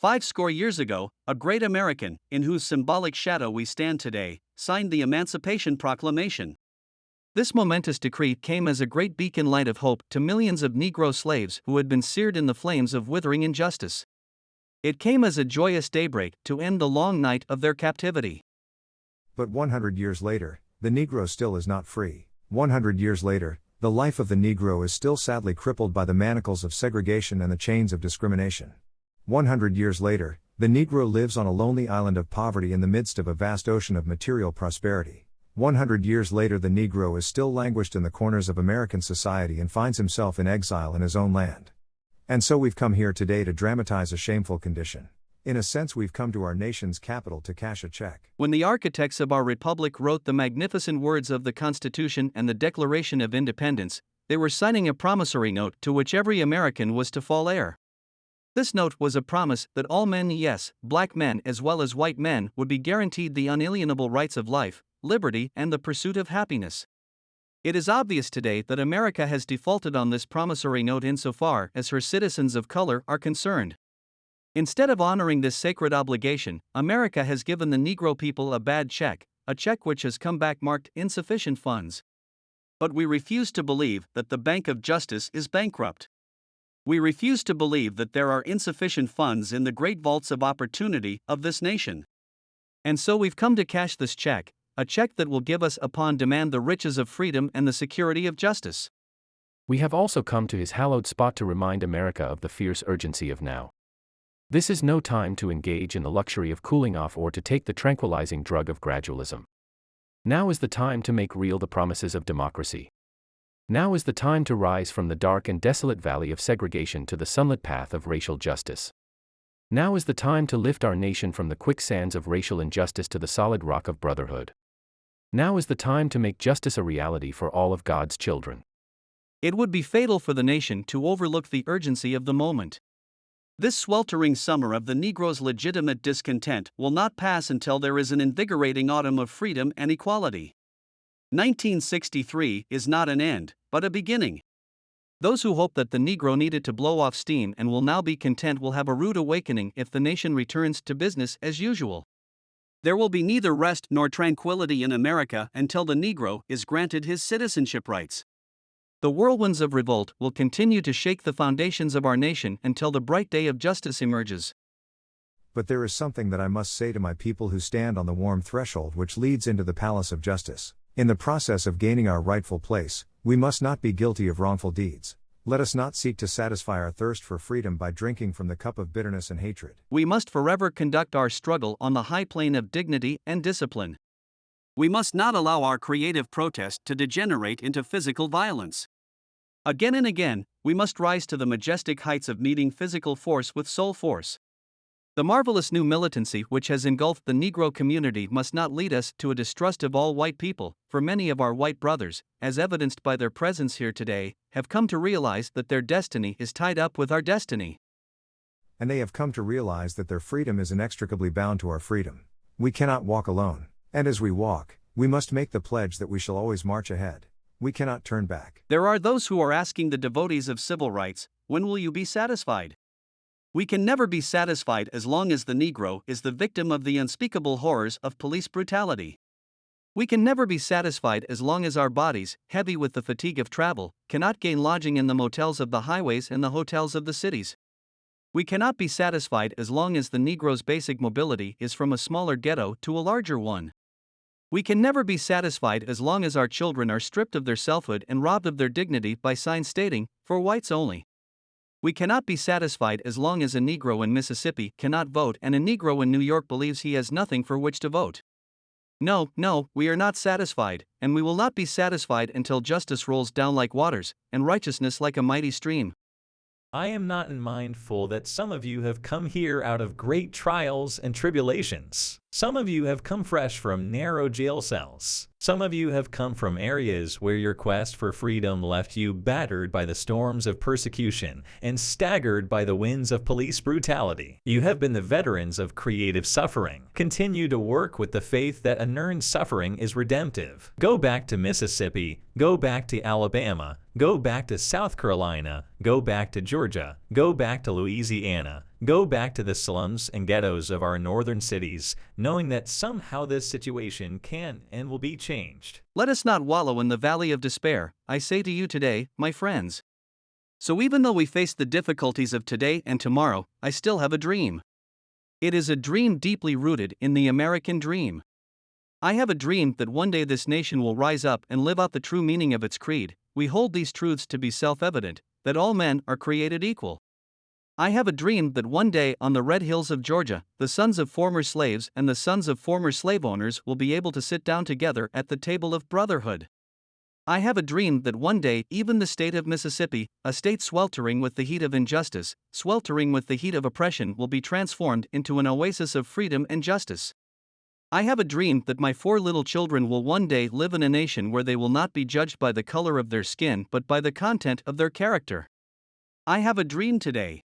50 years ago, a great American, in whose symbolic shadow we stand today, signed the Emancipation Proclamation. This momentous decree came as a great beacon light of hope to millions of Negro slaves who had been seared in the flames of withering injustice. It came as a joyous daybreak to end the long night of their captivity. But 100 years later, the Negro still is not free. 100 years later, the life of the Negro is still sadly crippled by the manacles of segregation and the chains of discrimination. 100 years later, the Negro lives on a lonely island of poverty in the midst of a vast ocean of material prosperity. 100 years later, the Negro is still languished in the corners of American society and finds himself in exile in his own land. And so we've come here today to dramatize a shameful condition. In a sense, we've come to our nation's capital to cash a check. When the architects of our republic wrote the magnificent words of the Constitution and the Declaration of Independence, they were signing a promissory note to which every American was to fall heir. This note was a promise that all men, yes, black men as well as white men, would be guaranteed the unalienable rights of life, liberty, and the pursuit of happiness. It is obvious today that America has defaulted on this promissory note insofar as her citizens of color are concerned. Instead of honoring this sacred obligation, America has given the Negro people a bad check, a check which has come back marked insufficient funds. But we refuse to believe that the Bank of Justice is bankrupt. We refuse to believe that there are insufficient funds in the great vaults of opportunity of this nation. And so we've come to cash this check, a check that will give us upon demand the riches of freedom and the security of justice. We have also come to his hallowed spot to remind America of the fierce urgency of now. This is no time to engage in the luxury of cooling off or to take the tranquilizing drug of gradualism. Now is the time to make real the promises of democracy. Now is the time to rise from the dark and desolate valley of segregation to the sunlit path of racial justice. Now is the time to lift our nation from the quicksands of racial injustice to the solid rock of brotherhood. Now is the time to make justice a reality for all of God's children. It would be fatal for the nation to overlook the urgency of the moment. This sweltering summer of the Negro's legitimate discontent will not pass until there is an invigorating autumn of freedom and equality. 1963 is not an end, but a beginning. Those who hope that the Negro needed to blow off steam and will now be content will have a rude awakening if the nation returns to business as usual. There will be neither rest nor tranquility in America until the Negro is granted his citizenship rights. The whirlwinds of revolt will continue to shake the foundations of our nation until the bright day of justice emerges. But there is something that I must say to my people who stand on the warm threshold which leads into the palace of justice. In the process of gaining our rightful place, we must not be guilty of wrongful deeds. Let us not seek to satisfy our thirst for freedom by drinking from the cup of bitterness and hatred. We must forever conduct our struggle on the high plane of dignity and discipline. We must not allow our creative protest to degenerate into physical violence. Again and again, we must rise to the majestic heights of meeting physical force with soul force. The marvelous new militancy which has engulfed the Negro community must not lead us to a distrust of all white people, for many of our white brothers, as evidenced by their presence here today, have come to realize that their destiny is tied up with our destiny. And they have come to realize that their freedom is inextricably bound to our freedom. We cannot walk alone, and as we walk, we must make the pledge that we shall always march ahead. We cannot turn back. There are those who are asking the devotees of civil rights, when will you be satisfied? We can never be satisfied as long as the Negro is the victim of the unspeakable horrors of police brutality. We can never be satisfied as long as our bodies, heavy with the fatigue of travel, cannot gain lodging in the motels of the highways and the hotels of the cities. We cannot be satisfied as long as the Negro's basic mobility is from a smaller ghetto to a larger one. We can never be satisfied as long as our children are stripped of their selfhood and robbed of their dignity by signs stating, "For whites only." We cannot be satisfied as long as a Negro in Mississippi cannot vote and a Negro in New York believes he has nothing for which to vote. No, we are not satisfied, and we will not be satisfied until justice rolls down like waters, and righteousness like a mighty stream. I am not mindful that some of you have come here out of great trials and tribulations. Some of you have come fresh from narrow jail cells. Some of you have come from areas where your quest for freedom left you battered by the storms of persecution and staggered by the winds of police brutality. You have been the veterans of creative suffering. Continue to work with the faith that unearned suffering is redemptive. Go back to Mississippi. Go back to Alabama. Go back to South Carolina. Go back to Georgia. Go back to Louisiana. Go back to the slums and ghettos of our northern cities, knowing that somehow this situation can and will be changed. Let us not wallow in the valley of despair, I say to you today, my friends. So even though we face the difficulties of today and tomorrow, I still have a dream. It is a dream deeply rooted in the American dream. I have a dream that one day this nation will rise up and live out the true meaning of its creed. We hold these truths to be self-evident, that all men are created equal. I have a dream that one day on the red hills of Georgia, the sons of former slaves and the sons of former slave owners will be able to sit down together at the table of brotherhood. I have a dream that one day even the state of Mississippi, a state sweltering with the heat of injustice, sweltering with the heat of oppression, will be transformed into an oasis of freedom and justice. I have a dream that my 4 little children will one day live in a nation where they will not be judged by the color of their skin but by the content of their character. I have a dream today.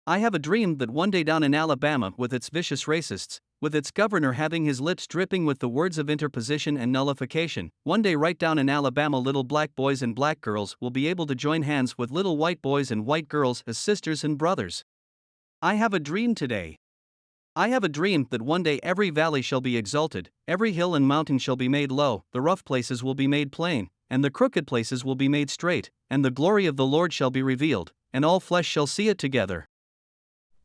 I have a dream that one day down in Alabama, with its vicious racists, with its governor having his lips dripping with the words of interposition and nullification, one day right down in Alabama little black boys and black girls will be able to join hands with little white boys and white girls as sisters and brothers. I have a dream today. I have a dream that one day every valley shall be exalted, every hill and mountain shall be made low, the rough places will be made plain, and the crooked places will be made straight, and the glory of the Lord shall be revealed, and all flesh shall see it together.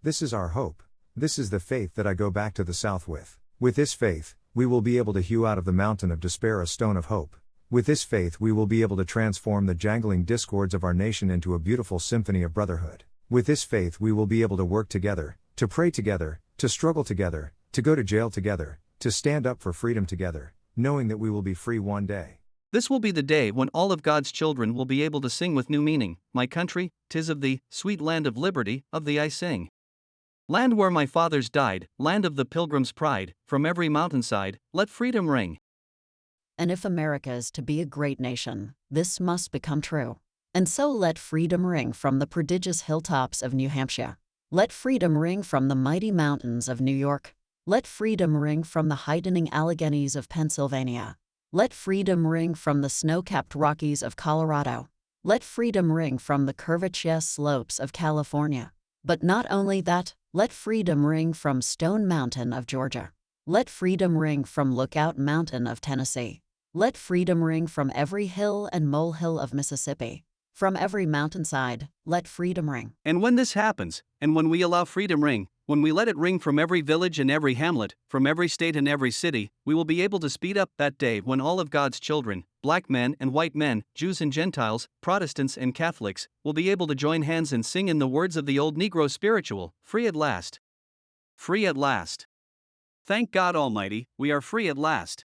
This is our hope. This is the faith that I go back to the South with. With this faith, we will be able to hew out of the mountain of despair a stone of hope. With this faith, we will be able to transform the jangling discords of our nation into a beautiful symphony of brotherhood. With this faith, we will be able to work together, to pray together, to struggle together, to go to jail together, to stand up for freedom together, knowing that we will be free one day. This will be the day when all of God's children will be able to sing with new meaning. My country, 'tis of thee, sweet land of liberty, of thee I sing. Land where my fathers died, land of the pilgrim's pride, from every mountainside, let freedom ring. And if America is to be a great nation, this must become true. And so let freedom ring from the prodigious hilltops of New Hampshire. Let freedom ring from the mighty mountains of New York. Let freedom ring from the heightening Alleghenies of Pennsylvania. Let freedom ring from the snow-capped Rockies of Colorado. Let freedom ring from the curvaceous slopes of California. But not only that, let freedom ring from Stone Mountain of Georgia. Let freedom ring from Lookout Mountain of Tennessee. Let freedom ring from every hill and molehill of Mississippi. From every mountainside, let freedom ring. And when this happens, and when we allow freedom ring, when we let it ring from every village and every hamlet, from every state and every city, we will be able to speed up that day when all of God's children, black men and white men, Jews and Gentiles, Protestants and Catholics, will be able to join hands and sing in the words of the old Negro spiritual, free at last. Free at last. Thank God Almighty, we are free at last.